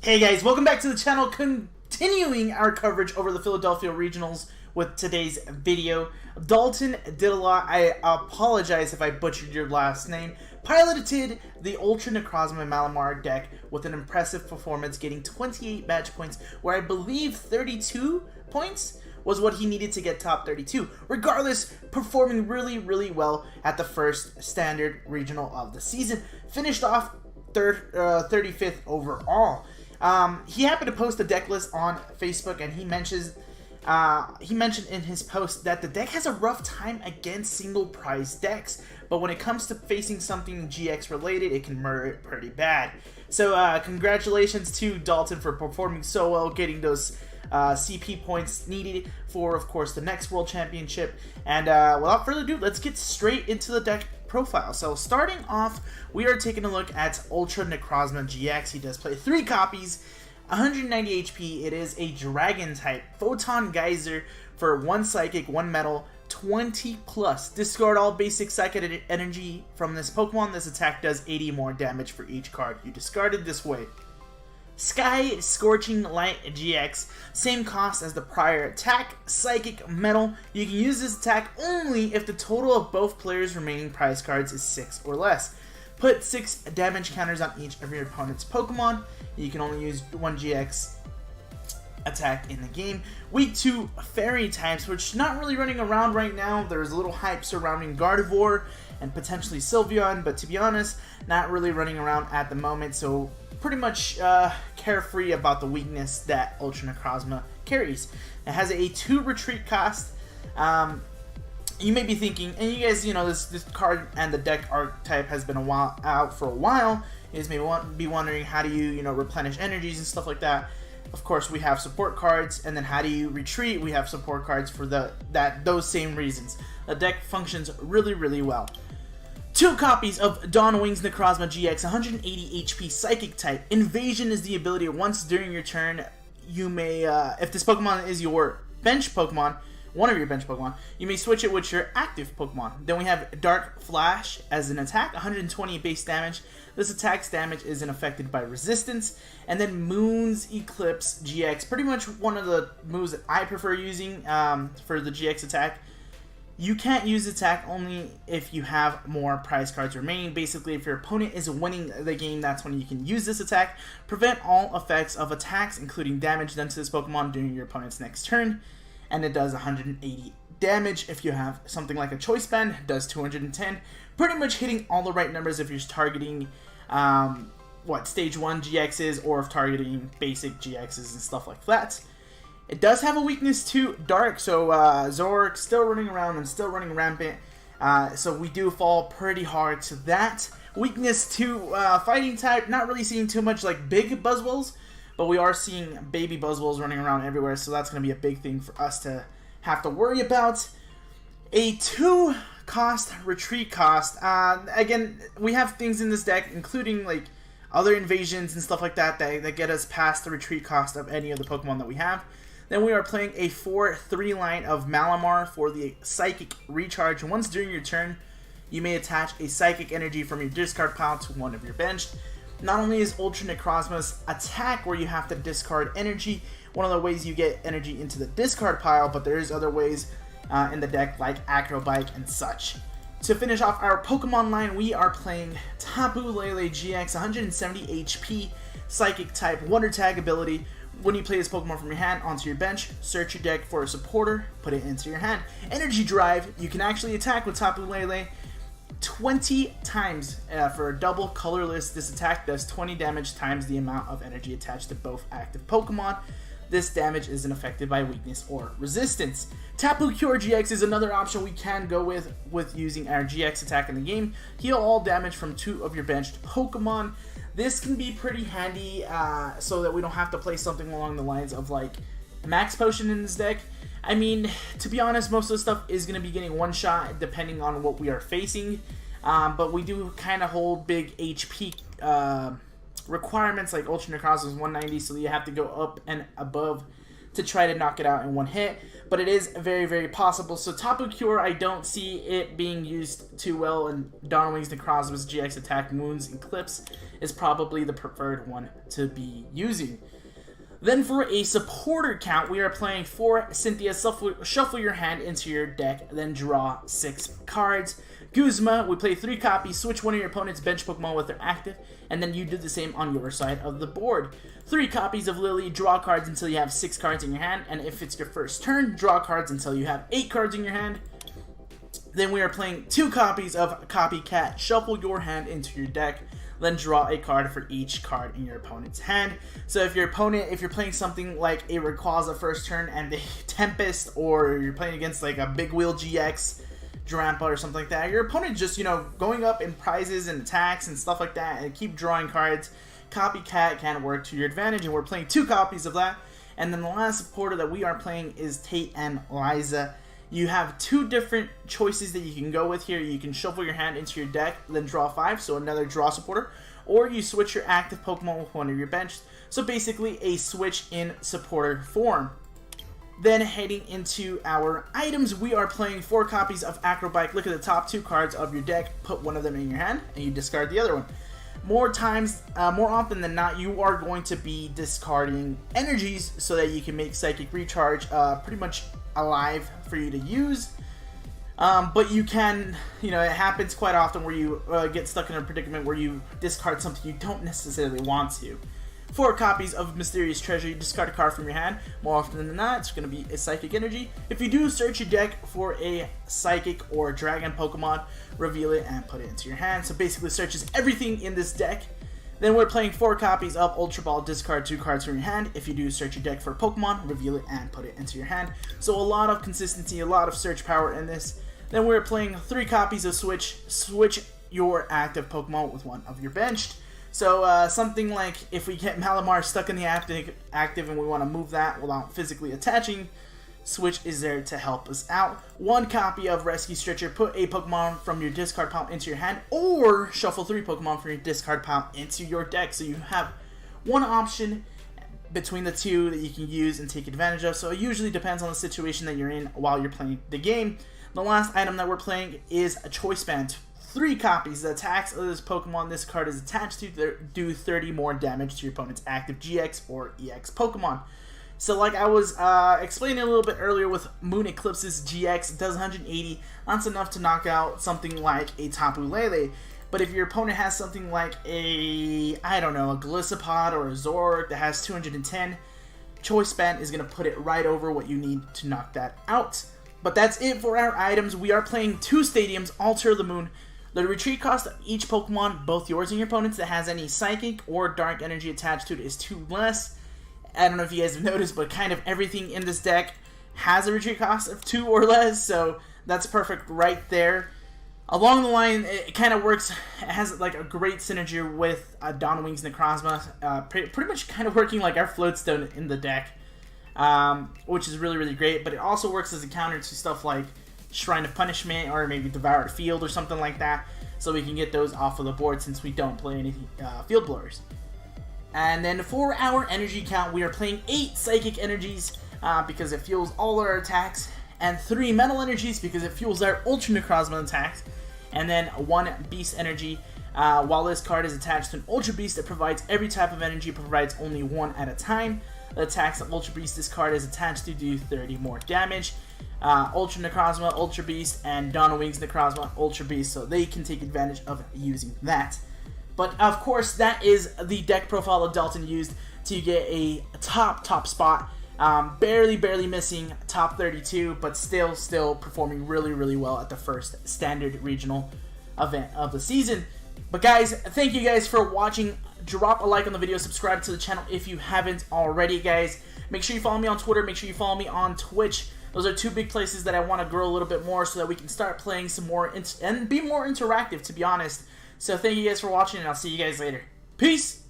Hey guys, welcome back to the channel, continuing our coverage over the Philadelphia Regionals with today's video. Dalton, Didelot, I apologize if I butchered your last name, piloted the Ultra Necrozma Malamar deck with an impressive performance, getting 28 match points, where I believe 32 points was what he needed to get top 32. Regardless, performing really well at the first standard regional of the season. Finished off 35th overall. He happened to post a deck list on Facebook, and he mentioned in his post that the deck has a rough time against single prize decks, but when it comes to facing something GX related, it can murder it pretty bad. So congratulations to Dalton for performing so well, getting those CP points needed for, of course, the next World Championship. And without further ado, let's get straight into the deck profile. So starting off, we are taking a look at Ultra Necrozma GX. He does play 3 copies, 190 HP. It is a Dragon type, Photon Geyser for 1 Psychic, 1 Metal, 20 plus. Discard all basic Psychic energy from this Pokemon. This attack does 80 more damage for each card you discarded this way. Sky Scorching Light GX, same cost as the prior attack, Psychic Metal. You can use this attack only if the total of both players' remaining prize cards is 6 or less. Put 6 damage counters on each of your opponent's Pokemon. You can only use 1 GX attack in the game. Week 2 Fairy types, which not really running around right now. There's a little hype surrounding Gardevoir and potentially Sylveon, but to be honest, not really running around at the moment, so pretty much carefree about the weakness that Ultra Necrozma carries. It has a 2 retreat cost. You may be thinking, and you guys, you know, this card and the deck archetype has been out for a while. You guys may be wondering, how do you replenish energies and stuff like that. Of course, we have support cards, and then how do you retreat? We have support cards for those same reasons. The deck functions really well. 2 copies of Dawnwing's Necrozma GX, 180 HP Psychic type. Invasion is the ability once during your turn. You may, if this Pokemon is your bench Pokemon, one of your bench Pokemon, you may switch it with your active Pokemon. Then we have Dark Flash as an attack, 120 base damage. This attack's damage isn't affected by resistance. And then Moon's Eclipse GX, pretty much one of the moves that I prefer using for the GX attack. You can't use attack only if you have more prize cards remaining. Basically, if your opponent is winning the game, that's when you can use this attack. Prevent all effects of attacks, including damage done to this Pokemon during your opponent's next turn. And it does 180 damage. If you have something like a Choice Band, it does 210. Pretty much hitting all the right numbers if you're targeting, Stage 1 GXs, or if targeting basic GXs and stuff like that. It does have a weakness to Dark, so Zoroark still running around and still running rampant, so we do fall pretty hard to that. Weakness to Fighting type, not really seeing too much like big Buzzwolves, but we are seeing baby Buzzwolves running around everywhere, so that's going to be a big thing for us to have to worry about. A 2 cost retreat cost. Again, we have things in this deck, including like other invasions and stuff like that get us past the retreat cost of any of the Pokemon that we have. Then we are playing a 4/3 line of Malamar for the Psychic Recharge. Once during your turn, you may attach a Psychic Energy from your discard pile to one of your bench. Not only is Ultra Necrozma's attack where you have to discard energy one of the ways you get energy into the discard pile, but there is other ways in the deck like Acrobike and such. To finish off our Pokemon line, we are playing Tapu Lele GX, 170 HP, Psychic type, Wonder Tag ability. When you play this Pokemon from your hand onto your bench, search your deck for a supporter, put it into your hand. Energy Drive, you can actually attack with Tapu Lele 20 times for a double colorless. This attack does 20 damage times the amount of energy attached to both active Pokemon. This damage isn't affected by weakness or resistance. Tapu Cure GX is another option we can go with using our GX attack in the game. Heal all damage from 2 of your benched Pokemon. This can be pretty handy so that we don't have to play something along the lines of like Max Potion in this deck. I mean, to be honest, most of the stuff is going to be getting one shot depending on what we are facing. But we do kind of hold big HP requirements, like Ultra Necrozma is 190, so you have to go up and above to try to knock it out in one hit, but it is very, very possible. So Tapu Cure, I don't see it being used too well, and Dawn Wings Necrozma's GX attack, Moon's Eclipse, is probably the preferred one to be using. Then for a supporter count, we are playing 4 Cynthia. Shuffle your hand into your deck, then draw 6 cards. Guzma, we play 3 copies, switch one of your opponent's bench Pokemon with their active, and then you do the same on your side of the board. 3 copies of Lily, draw cards until you have 6 cards in your hand, and if it's your first turn, draw cards until you have 8 cards in your hand. Then we are playing 2 copies of Copycat, shuffle your hand into your deck, then draw a card for each card in your opponent's hand. So if you're playing something like a Rayquaza first turn and a Tempest, or you're playing against like a Big Wheel GX, Drampa or something like that, your opponent just, you know, going up in prizes and attacks and stuff like that and keep drawing cards, Copycat can work to your advantage, and we're playing 2 copies of that. And then the last supporter that we are playing is Tate and Liza. You have 2 different choices that you can go with here. You can shuffle your hand into your deck, then draw 5, so another draw supporter, or you switch your active Pokemon with one of your bench, so basically a switch in supporter form. Then heading into our items, we are playing 4 copies of Acrobike. Look at the top 2 cards of your deck, put one of them in your hand, and you discard the other one. More often than not, you are going to be discarding energies so that you can make Psychic Recharge pretty much alive for you to use. But you can, you know, it happens quite often where you get stuck in a predicament where you discard something you don't necessarily want to. 4 copies of Mysterious Treasure, you discard a card from your hand. More often than not, it's going to be a Psychic Energy. If you do search your deck for a Psychic or Dragon Pokemon, reveal it and put it into your hand. So basically searches everything in this deck. Then we're playing 4 copies of Ultra Ball, discard 2 cards from your hand. If you do search your deck for Pokemon, reveal it and put it into your hand. So a lot of consistency, a lot of search power in this. Then we're playing 3 copies of Switch your active Pokemon with one of your benched. So something like if we get Malamar stuck in the active and we want to move that without physically attaching, Switch is there to help us out. 1 copy of Rescue Stretcher, put a Pokemon from your discard pile into your hand, or shuffle 3 Pokemon from your discard pile into your deck. So you have one option between the 2 that you can use and take advantage of. So it usually depends on the situation that you're in while you're playing the game. The last item that we're playing is a Choice Band. 3 copies. The attacks of this Pokemon this card is attached to do 30 more damage to your opponent's active GX or EX Pokemon. So like I was explaining a little bit earlier with Moon Eclipse's GX, it does 180. That's enough to knock out something like a Tapu Lele. But if your opponent has something like a, I don't know, a Golisopod or a Zoroark that has 210, Choice Band is going to put it right over what you need to knock that out. But that's it for our items. We are playing 2 stadiums, Altar of the Moon. The retreat cost of each Pokemon, both yours and your opponent's, that has any Psychic or Dark Energy attached to it is 2 less. I don't know if you guys have noticed, but kind of everything in this deck has a retreat cost of 2 or less, so that's perfect right there. Along the line, it kind of works, it has like a great synergy with Dawn Wings Necrozma, pretty much kind of working like our Floatstone in the deck, which is really, really great, but it also works as a counter to stuff like Shrine of Punishment or maybe Devoured Field or something like that, so we can get those off of the board since we don't play any Field Blowers. And then for our energy count, we are playing 8 Psychic Energies because it fuels all our attacks, and 3 Metal Energies because it fuels our Ultra Necrozma attacks, and then 1 Beast Energy. While this card is attached to an Ultra Beast that provides every type of energy, provides only 1 at a time. The attacks that Ultra Beast this card is attached to do 30 more damage. Ultra Necrozma, Ultra Beast, and Dawn Wings Necrozma, Ultra Beast, so they can take advantage of using that. But of course, that is the deck profile that Dalton used to get a top spot. Barely missing top 32, but still performing really well at the first standard regional event of the season. But guys, thank you guys for watching. Drop a like on the video, subscribe to the channel if you haven't already, guys. Make sure you follow me on Twitter, make sure you follow me on Twitch. Those are 2 big places that I want to grow a little bit more so that we can start playing some more and be more interactive, to be honest. So thank you guys for watching, and I'll see you guys later. Peace!